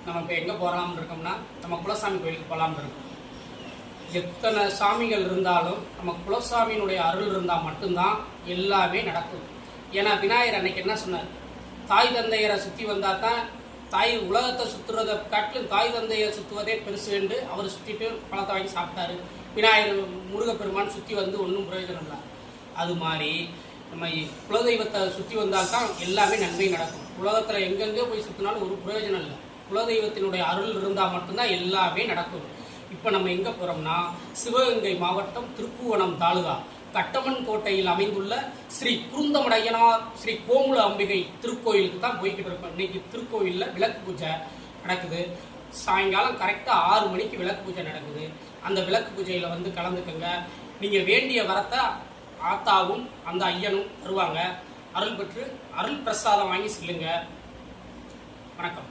நம்ம இப்போ எங்கே போகலாம்னு இருக்கோம்னா நம்ம குலசாமி கோயிலுக்கு போகலாம்னு இருக்கோம். எத்தனை சாமிகள் இருந்தாலும் நம்ம குலசாமியினுடைய அருள் இருந்தால் மட்டும்தான் எல்லாமே நடக்கும். ஏன்னா விநாயகர் அன்னைக்கு என்ன சொன்னார்? தாய் தந்தையரை சுற்றி வந்தால் தான் தாய் உலகத்தை சுற்றுறதை காட்டிலும் தாய் தந்தையை சுற்றுவதே பெருசு என்று அவர் சுற்றிட்டு பழத்தை வாங்கி சாப்பிட்டாரு. விநாயகர் முருகப்பெருமான் சுற்றி வந்து ஒன்றும் பிரயோஜனம் இல்லை. அது மாதிரி நம்ம குலதெய்வத்தை சுற்றி வந்தால்தான் எல்லாமே நன்மை நடக்கும். உலகத்தில் எங்கெங்கே போய் சுற்றினாலும் ஒரு பிரயோஜனம் இல்லை. குலதெய்வத்தினுடைய அருள் இருந்தால் மட்டும்தான் எல்லாமே நடக்கும். இப்போ நம்ம எங்கே போகிறோம்னா சிவகங்கை மாவட்டம் திருப்புவனம் தாலுகா கட்டமன் கோட்டையில் அமைந்துள்ள ஸ்ரீ குருந்தமடையனார் ஸ்ரீ கோமுல அம்பிகை திருக்கோயிலுக்கு தான் போய்கிட்டு இருக்கோம். இன்னைக்கு திருக்கோயிலில் விளக்கு பூஜை நடக்குது. சாயங்காலம் கரெக்டாக 6 மணிக்கு விளக்கு பூஜை நடக்குது. அந்த விளக்கு பூஜையில் வந்து கலந்துக்கங்க. நீங்கள் வேண்டிய வரத்தை ஆத்தாவும் அந்த ஐயனும் தருவாங்க. அருள் பெற்று அருள் பிரசாதம் வாங்கி செல்லுங்க. வணக்கம்.